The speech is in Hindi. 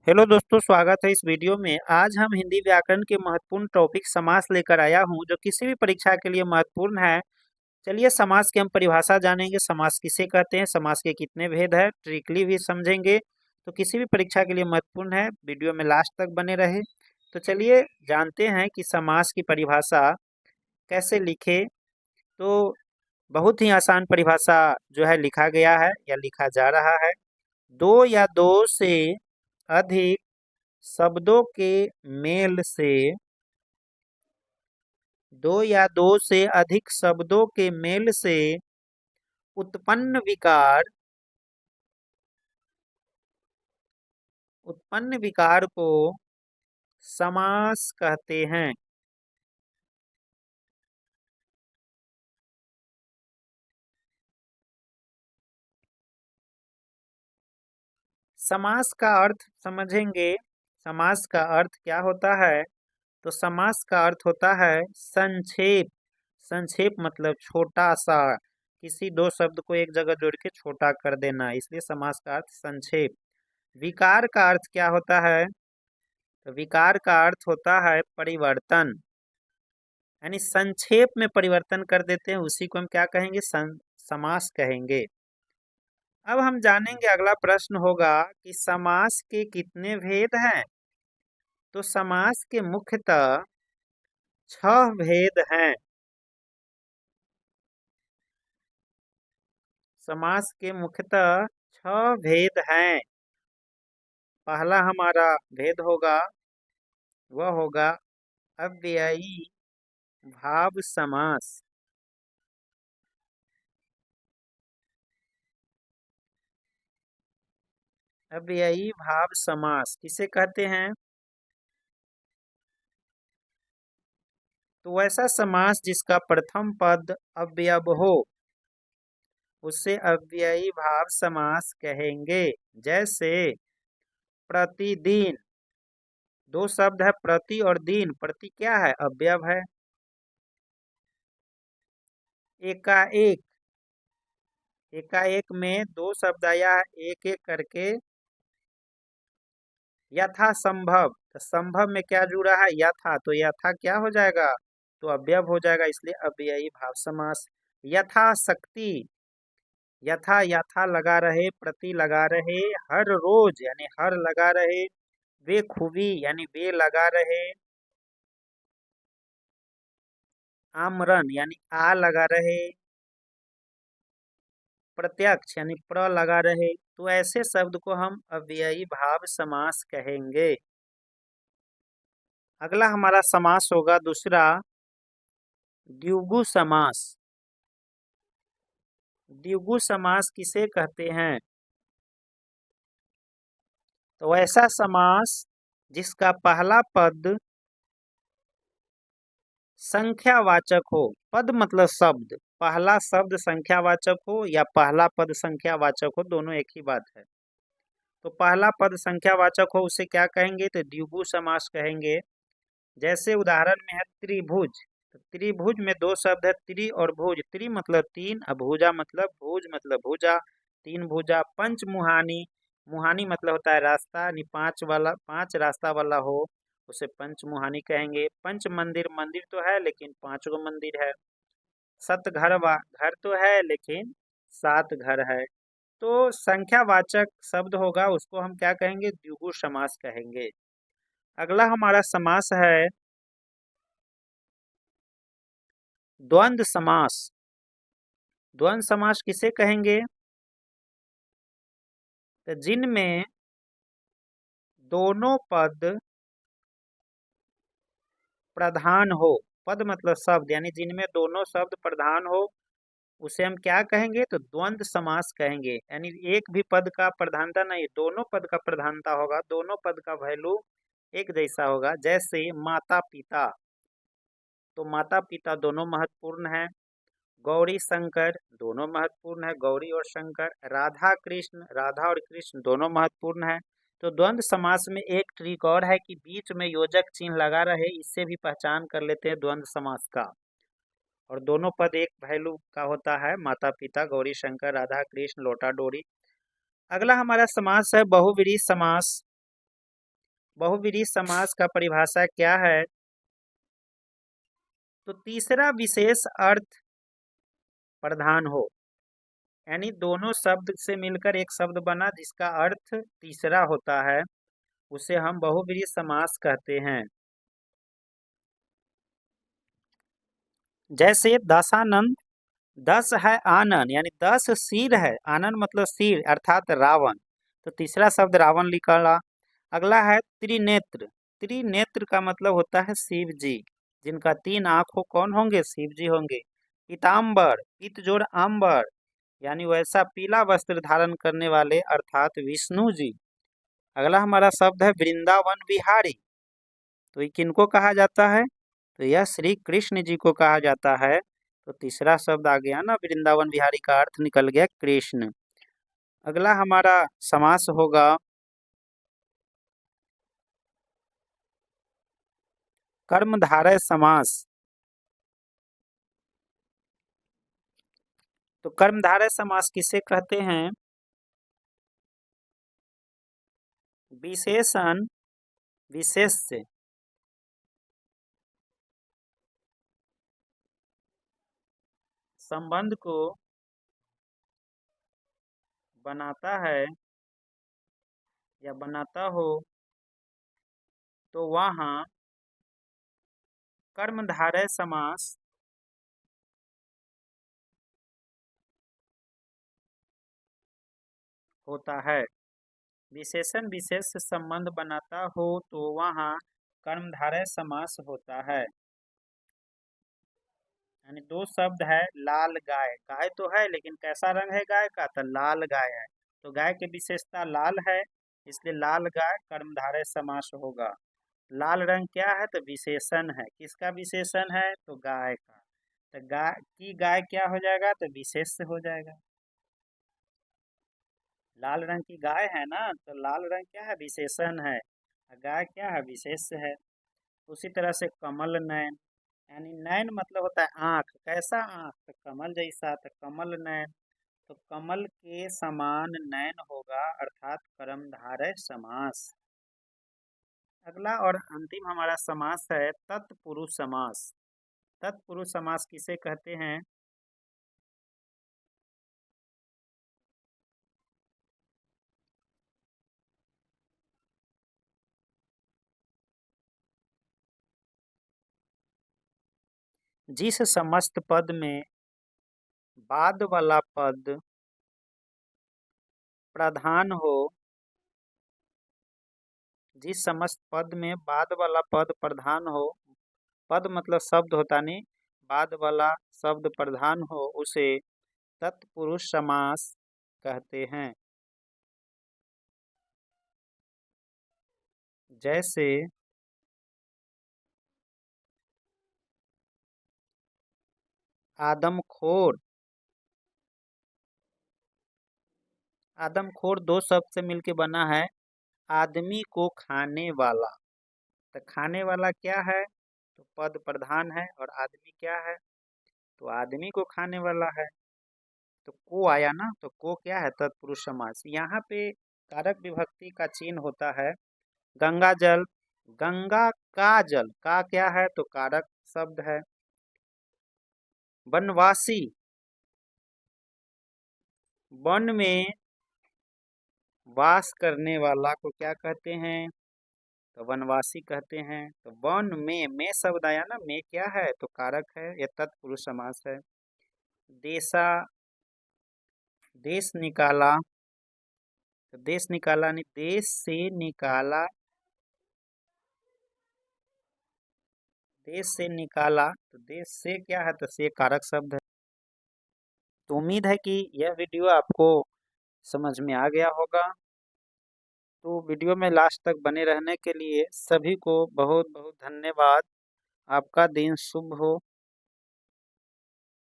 हेलो दोस्तों, स्वागत है इस वीडियो में। आज हम हिंदी व्याकरण के महत्वपूर्ण टॉपिक समास लेकर आया हूं, जो किसी भी परीक्षा के लिए महत्वपूर्ण है। चलिए समास की हम परिभाषा जानेंगे। समास किसे कहते हैं, समास के कितने भेद है, ट्रिकली भी समझेंगे। तो किसी भी परीक्षा के लिए महत्वपूर्ण है। वीडियो में लास्ट तक बने रहे। तो चलिए जानते हैं कि समास की परिभाषा कैसे लिखे। तो बहुत ही आसान परिभाषा जो है लिखा गया है या लिखा जा रहा है। दो या दो से अधिक शब्दों के मेल से, दो या दो से अधिक शब्दों के मेल से उत्पन्न विकार को समास कहते हैं। समास का अर्थ समझेंगे। समास का अर्थ क्या होता है? तो समास का अर्थ होता है संक्षेप। संक्षेप मतलब छोटा सा, किसी दो शब्द को एक जगह जोड़ के छोटा कर देना, इसलिए समास का अर्थ संक्षेप। विकार का अर्थ क्या होता है? तो विकार का अर्थ होता है परिवर्तन, यानी संक्षेप में परिवर्तन कर देते हैं, उसी को हम क्या कहेंगे? समास कहेंगे। अब हम जानेंगे, अगला प्रश्न होगा कि समास के कितने भेद हैं। तो समास के मुख्यतः 6 भेद हैं। समास के मुख्यतः 6 भेद हैं। पहला हमारा भेद होगा, वह होगा अव्ययी भाव समास। अव्ययी भाव समास किसे कहते हैं? तो वैसा समास जिसका प्रथम पद अव्यय हो, उसे अव्ययी भाव समास कहेंगे। जैसे प्रतिदिन, दो शब्द है प्रति और दिन। प्रति क्या है? अव्यय है। एकाएक, एकाएक में दो शब्द आया है एक एक करके। यथा संभव, तो संभव में क्या जुड़ा है? यथा, तो यथा क्या हो जाएगा? तो अव्यय हो जाएगा, इसलिए अव्ययी भाव समास। यथा शक्ति, यथा यथा लगा रहे, प्रति लगा रहे, हर रोज यानी हर लगा रहे, वे खूबी यानी वे लगा रहे, आमरण यानी आ लगा रहे, प्रत्यक्ष यानी प्र लगा रहे। तो ऐसे शब्द को हम अव्ययी भाव समास कहेंगे। अगला हमारा समास होगा दूसरा, द्विगु समास। द्विगु समास किसे कहते हैं? तो ऐसा समास जिसका पहला पद संख्यावाचक हो। पद मतलब शब्द, पहला शब्द संख्यावाचक हो या पहला पद संख्यावाचक हो, दोनों एक ही बात है। तो पहला पद संख्यावाचक हो उसे क्या कहेंगे? तो द्विगु समास कहेंगे। जैसे उदाहरण में है त्रिभुज। तो त्रिभुज में दो शब्द है त्रि और भुज। त्रि मतलब तीन, और भुजा मतलब भुज मतलब भुजा, तीन भुजा। पंचमुहानी, मुहानी मतलब होता है रास्ता, यानी पांच वाला, पांच रास्ता वाला हो उसे पंचमुहानी कहेंगे। पंच मंदिर, मंदिर तो है लेकिन 5 गो मंदिर है। सत घर, घर तो है लेकिन 7 घर है। तो संख्यावाचक शब्द होगा उसको हम क्या कहेंगे? द्विगु समास कहेंगे। अगला हमारा समास है द्वंद्व समास। द्वंद्व समास किसे कहेंगे? तो जिनमें दोनों पद प्रधान हो। पद मतलब शब्द, यानी जिनमें दोनों शब्द प्रधान हो उसे हम क्या कहेंगे? तो द्वंद्व समास कहेंगे। यानी एक भी पद का प्रधानता नहीं, दोनों पद का प्रधानता होगा, दोनों पद का वैल्यू एक जैसा होगा। जैसे माता पिता, तो माता पिता दोनों महत्वपूर्ण है। गौरी शंकर दोनों महत्वपूर्ण है, गौरी और शंकर। राधा कृष्ण, राधा और कृष्ण दोनों महत्वपूर्ण है। तो द्वंद्व समास में एक ट्रिक और है कि बीच में योजक चिन्ह लगा रहे, इससे भी पहचान कर लेते हैं द्वंद्व समास का। और दोनों पद एक वैल्यू का होता है, माता पिता, गौरी शंकर, राधा कृष्ण, लोटा डोरी। अगला हमारा समास है बहुव्रीहि समास। बहुव्रीहि समास का परिभाषा क्या है? तो तीसरा विशेष अर्थ प्रधान हो, यानी दोनों शब्द से मिलकर एक शब्द बना जिसका अर्थ तीसरा होता है, उसे हम बहुव्रीहि समास कहते हैं। जैसे दशानन, 10 है आनन, यानी 10 सिर है, आनन मतलब सिर अर्थात रावण, तो तीसरा शब्द रावण निकला। अगला है त्रिनेत्र, त्रिनेत्र का मतलब होता है शिव जी, जिनका 3 आँख हो, कौन होंगे? शिव जी होंगे। पीताम्बर, पित जोड़ आम्बर, यानी वैसा पीला वस्त्र धारण करने वाले अर्थात विष्णु जी। अगला हमारा शब्द है वृंदावन विहारी, तो ये किनको कहा जाता है? तो यह श्री कृष्ण जी को कहा जाता है। तो तीसरा शब्द आ गया ना, वृंदावन विहारी का अर्थ निकल गया कृष्ण। अगला हमारा समास होगा कर्मधारय समास। तो कर्मधारय समास किसे कहते हैं? विशेषण विशेष से संबंध को बनाता है या बनाता हो तो वहाँ कर्मधारय समास होता है। विशेषण विशेष से संबंध बनाता हो तो वहाँ कर्मधारय समास होता है। यानी दो शब्द है, लाल गाय, गाय तो है लेकिन कैसा रंग है गाय का? तो लाल गाय है, तो गाय की विशेषता लाल है, इसलिए लाल गाय कर्मधारय समास होगा। लाल रंग क्या है? तो विशेषण है, किसका विशेषण है? तो गाय का, तो गाय क्या हो जाएगा? तो विशेष से हो जाएगा। लाल रंग की गाय है ना, तो लाल रंग क्या है? विशेषण है, गाय क्या है? विशेष है। उसी तरह से कमल नयन, यानी नयन मतलब होता है आँख, कैसा आँख? तो कमल जैसा, तो कमल नयन, तो कमल के समान नयन होगा अर्थात कर्मधारय समास। अगला और अंतिम हमारा समास है तत्पुरुष समास। तत्पुरुष समास किसे कहते हैं? जिस समस्त पद में बाद वाला पद प्रधान हो, जिस समस्त पद में बाद वाला पद प्रधान हो, पद मतलब शब्द होता नहीं, बाद वाला शब्द प्रधान हो, उसे तत्पुरुष समास कहते हैं। जैसे आदमखोर, आदमखोर दो शब्द से मिलके बना है, आदमी को खाने वाला, तो खाने वाला क्या है? तो पद प्रधान है, और आदमी क्या है? तो आदमी को खाने वाला है, तो को आया ना, तो को क्या है? तत्पुरुष समास। यहाँ पे कारक विभक्ति का चिन्ह होता है। गंगा जल, गंगा का जल, का क्या है? तो कारक शब्द है। वनवासी, वन में वास करने वाला को क्या कहते हैं? तो वनवासी कहते हैं। तो वन में शब्द आया ना, में क्या है? तो कारक है, यह तत्पुरुष समास है। देशा, देश निकाला, तो देश निकाला नहीं, देश से निकाला, देश से निकाला, तो देश से क्या है? तो से कारक शब्द है। तो उम्मीद है कि यह वीडियो आपको समझ में आ गया होगा। तो वीडियो में लास्ट तक बने रहने के लिए सभी को बहुत बहुत धन्यवाद। आपका दिन शुभ हो।